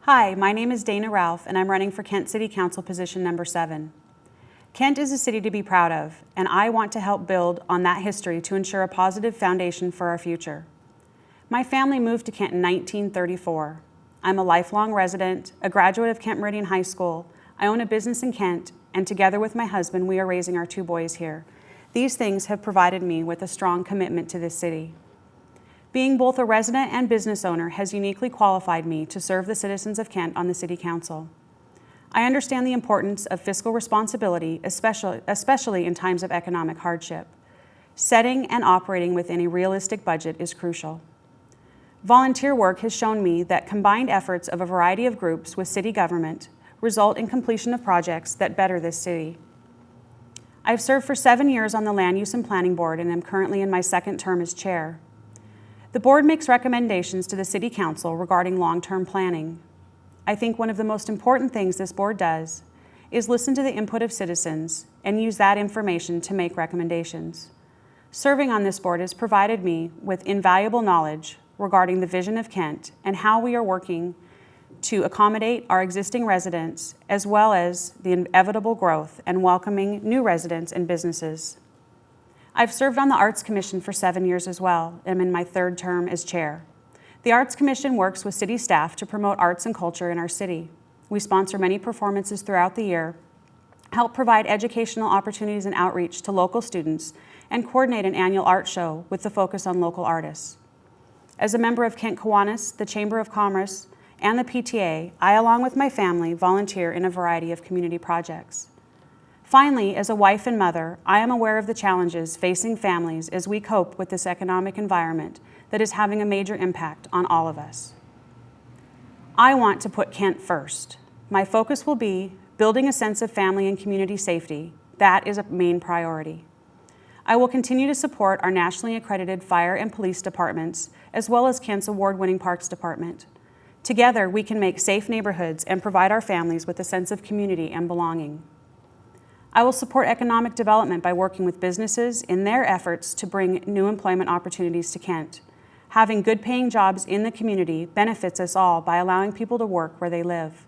Hi, my name is Dana Ralph, and I'm running for Kent City Council position number 7. Kent is a city to be proud of, and I want to help build on that history to ensure a positive foundation for our future. My family moved to Kent in 1934. I'm a lifelong resident, a graduate of Kent Meridian High School. I own a business in Kent, and together with my husband, we are raising our 2 boys here. These things have provided me with a strong commitment to this city. Being both a resident and business owner has uniquely qualified me to serve the citizens of Kent on the City Council. I understand the importance of fiscal responsibility, especially in times of economic hardship. Setting and operating within a realistic budget is crucial. Volunteer work has shown me that combined efforts of a variety of groups with city government result in completion of projects that better this city. I've served for 7 years on the Land Use and Planning Board and am currently in my 2nd term as chair. The board makes recommendations to the City Council regarding long-term planning. I think one of the most important things this board does is listen to the input of citizens and use that information to make recommendations. Serving on this board has provided me with invaluable knowledge regarding the vision of Kent and how we are working to accommodate our existing residents as well as the inevitable growth and welcoming new residents and businesses. I've served on the Arts Commission for 7 years as well, and I'm in my 3rd term as chair. The Arts Commission works with city staff to promote arts and culture in our city. We sponsor many performances throughout the year, help provide educational opportunities and outreach to local students, and coordinate an annual art show with the focus on local artists. As a member of Kent Kiwanis, the Chamber of Commerce, and the PTA, I, along with my family, volunteer in a variety of community projects. Finally, as a wife and mother, I am aware of the challenges facing families as we cope with this economic environment that is having a major impact on all of us. I want to put Kent first. My focus will be building a sense of family and community safety. That is a main priority. I will continue to support our nationally accredited fire and police departments, as well as Kent's award-winning Parks Department. Together, we can make safe neighborhoods and provide our families with a sense of community and belonging. I will support economic development by working with businesses in their efforts to bring new employment opportunities to Kent. Having good-paying jobs in the community benefits us all by allowing people to work where they live.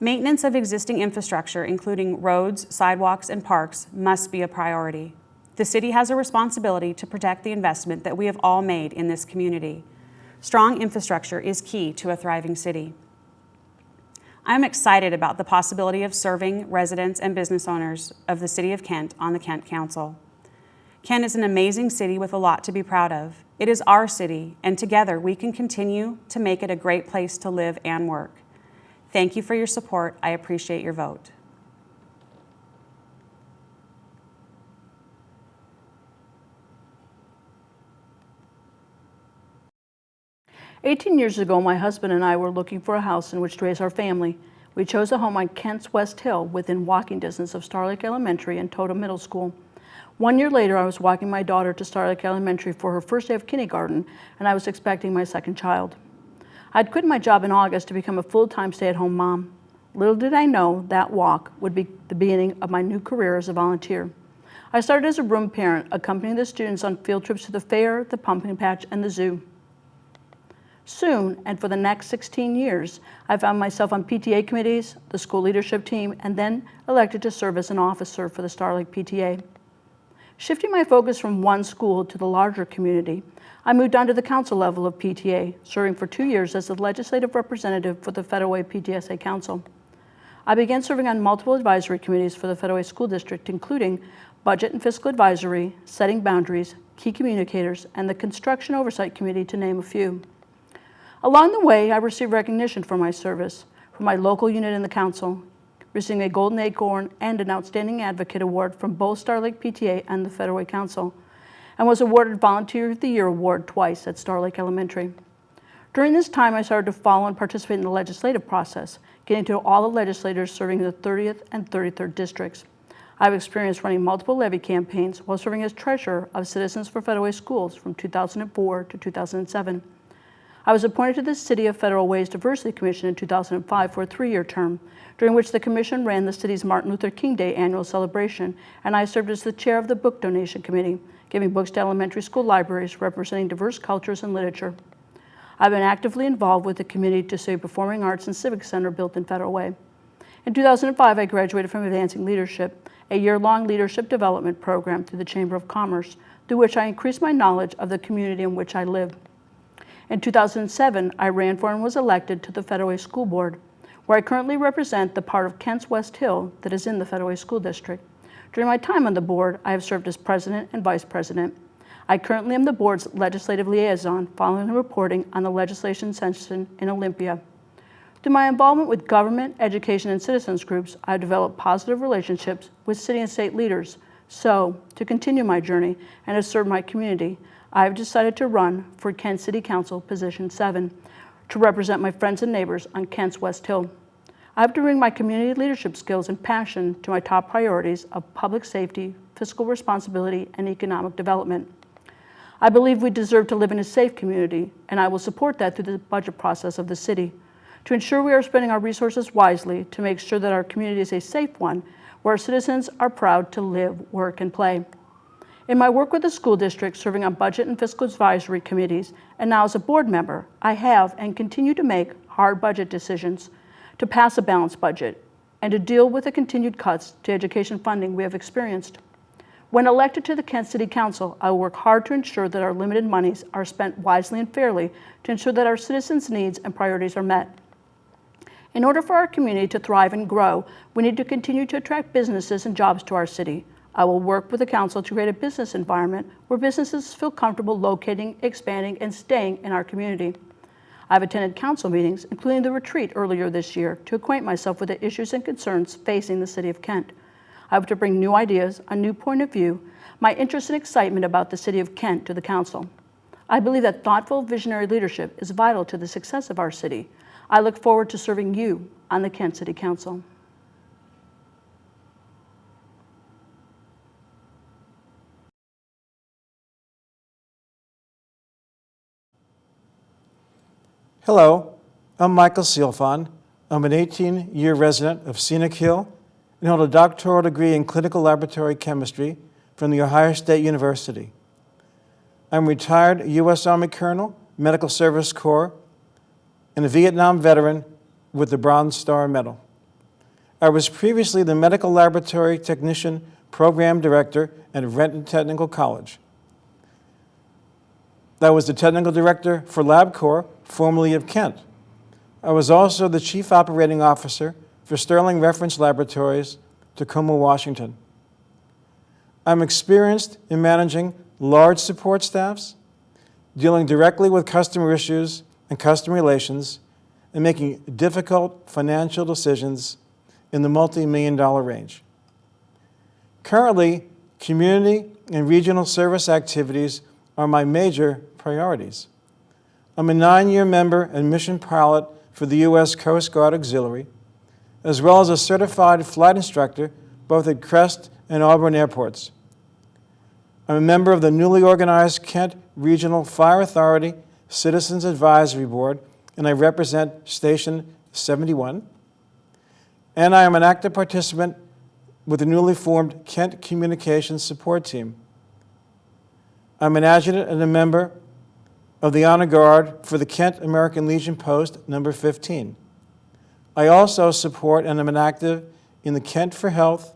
Maintenance of existing infrastructure, including roads, sidewalks, and parks, must be a priority. The city has a responsibility to protect the investment that we have all made in this community. Strong infrastructure is key to a thriving city. I'm excited about the possibility of serving residents and business owners of the City of Kent on the Kent Council. Kent is an amazing city with a lot to be proud of. It is our city, and together we can continue to make it a great place to live and work. Thank you for your support. I appreciate your vote. "18 years ago, my husband and I were looking for a house in which to raise our family. We chose a home on Kent's West Hill within walking distance of Star Lake Elementary and Totem Middle School. 1 year later, I was walking my daughter to Star Lake Elementary for her first day of kindergarten, and I was expecting my 2nd child. I'd quit my job in August to become a full-time stay-at-home mom. Little did I know that walk would be the beginning of my new career as a volunteer. I started as a room parent, accompanying the students on field trips to the fair, the pumpkin patch, and the zoo. Soon, and for the next 16 years, I found myself on PTA committees, the school leadership team, and then elected to serve as an officer for the Star Lake PTA. Shifting my focus from one school to the larger community, I moved on to the council level of PTA, serving for 2 years as the legislative representative for the Federal Way PTSA Council. I began serving on multiple advisory committees for the Federal Way School District, including Budget and Fiscal Advisory, Setting Boundaries, Key Communicators, and the Construction Oversight Committee, to name a few. Along the way, I received recognition for my service from my local unit in the council, receiving a Golden Acorn and an Outstanding Advocate Award from both Star Lake PTA and the Federal Way Council, and was awarded Volunteer of the Year Award twice at Star Lake Elementary. During this time, I started to follow and participate in the legislative process, getting to know all the legislators serving in the 30th and 33rd districts. I've experienced running multiple levy campaigns while serving as treasurer of Citizens for Federal Way Schools from 2004 to 2007. I was appointed to the City of Federal Way's Diversity Commission in 2005 for a 3-year term, during which the commission ran the city's Martin Luther King Day annual celebration, and I served as the chair of the Book Donation Committee, giving books to elementary school libraries representing diverse cultures and literature. I've been actively involved with the Committee to Save Performing Arts and Civic Center built in Federal Way. In 2005, I graduated from Advancing Leadership, a year-long leadership development program through the Chamber of Commerce, through which I increased my knowledge of the community in which I live. In 2007, I ran for and was elected to the Federal Way School Board, where I currently represent the part of Kent's West Hill that is in the Federal Way School District. During my time on the board, I have served as president and vice president. I currently am the board's legislative liaison, following and reporting on the legislation session in Olympia. Through my involvement with government, education, and citizens groups, I have developed positive relationships with city and state leaders. So, to continue my journey and to serve my community, I have decided to run for Kent City Council Position 7 to represent my friends and neighbors on Kent's West Hill. I have to bring my community leadership skills and passion to my top priorities of public safety, fiscal responsibility, and economic development. I believe we deserve to live in a safe community, and I will support that through the budget process of the city to ensure we are spending our resources wisely to make sure that our community is a safe one where our citizens are proud to live, work, and play. In my work with the school district, serving on budget and fiscal advisory committees, and now as a board member, I have and continue to make hard budget decisions to pass a balanced budget and to deal with the continued cuts to education funding we have experienced. When elected to the Kent City Council, I will work hard to ensure that our limited monies are spent wisely and fairly to ensure that our citizens' needs and priorities are met. In order for our community to thrive and grow, we need to continue to attract businesses and jobs to our city. I will work with the council to create a business environment where businesses feel comfortable locating, expanding, and staying in our community. I've attended council meetings, including the retreat earlier this year, to acquaint myself with the issues and concerns facing the city of Kent. I hope to bring new ideas, a new point of view, my interest and excitement about the city of Kent to the council. I believe that thoughtful, visionary leadership is vital to the success of our city. I look forward to serving you on the Kent City Council. Hello, I'm Michael Sealfon. I'm an 18-year resident of Scenic Hill and hold a doctoral degree in clinical laboratory chemistry from The Ohio State University. I'm a retired U.S. Army Colonel, Medical Service Corps, and a Vietnam veteran with the Bronze Star Medal. I was previously the Medical Laboratory Technician Program Director at Renton Technical College. I was the Technical Director for LabCorp, formerly of Kent. I was also the Chief Operating Officer for Sterling Reference Laboratories, Tacoma, Washington. I'm experienced in managing large support staffs, dealing directly with customer issues and customer relations, and making difficult financial decisions in the multi-million-dollar range. Currently, community and regional service activities are my major priorities. I'm a 9-year member and mission pilot for the U.S. Coast Guard Auxiliary, as well as a certified flight instructor both at Crest and Auburn airports. I'm a member of the newly organized Kent Regional Fire Authority Citizens Advisory Board, and I represent Station 71. And I am an active participant with the newly formed Kent Communications Support Team. I'm an adjutant and a member of the Honor Guard for the Kent American Legion Post number 15. I also support and am an active in the Kent for Health,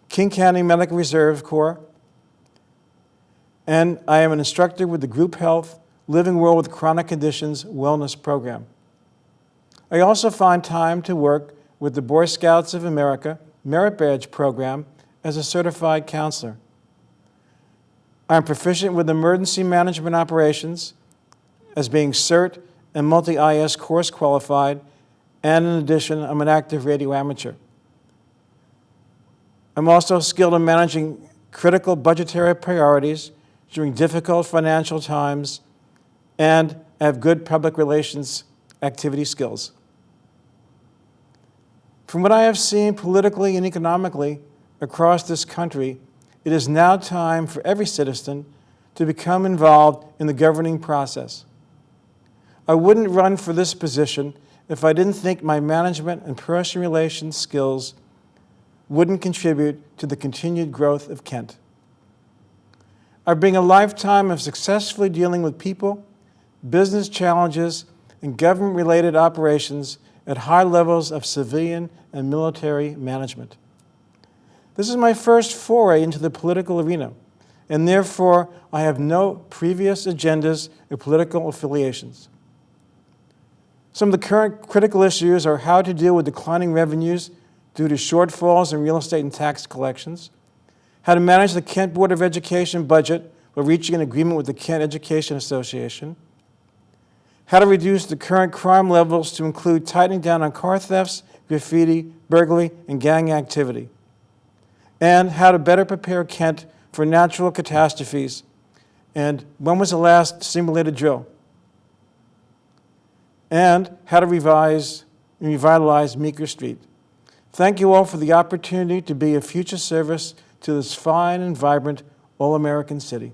King County Medical Reserve Corps, and I am an instructor with the Group Health Living Well with Chronic Conditions Wellness Program. I also find time to work with the Boy Scouts of America Merit Badge Program as a certified counselor. I'm proficient with emergency management operations as being CERT and multi-IS course qualified, and in addition, I'm an active radio amateur. I'm also skilled in managing critical budgetary priorities during difficult financial times and have good public relations activity skills. From what I have seen politically and economically across this country, it is now time for every citizen to become involved in the governing process. I wouldn't run for this position if I didn't think my management and personal relations skills wouldn't contribute to the continued growth of Kent. I bring a lifetime of successfully dealing with people, business challenges, and government-related operations at high levels of civilian and military management. This is my first foray into the political arena, and therefore I have no previous agendas or political affiliations. Some of the current critical issues are how to deal with declining revenues due to shortfalls in real estate and tax collections, how to manage the Kent Board of Education budget while reaching an agreement with the Kent Education Association, how to reduce the current crime levels to include tightening down on car thefts, graffiti, burglary, and gang activity, and how to better prepare Kent for natural catastrophes. And when was the last simulated drill? And how to revitalize Meeker Street. Thank you all for the opportunity to be of future service to this fine and vibrant all-American city.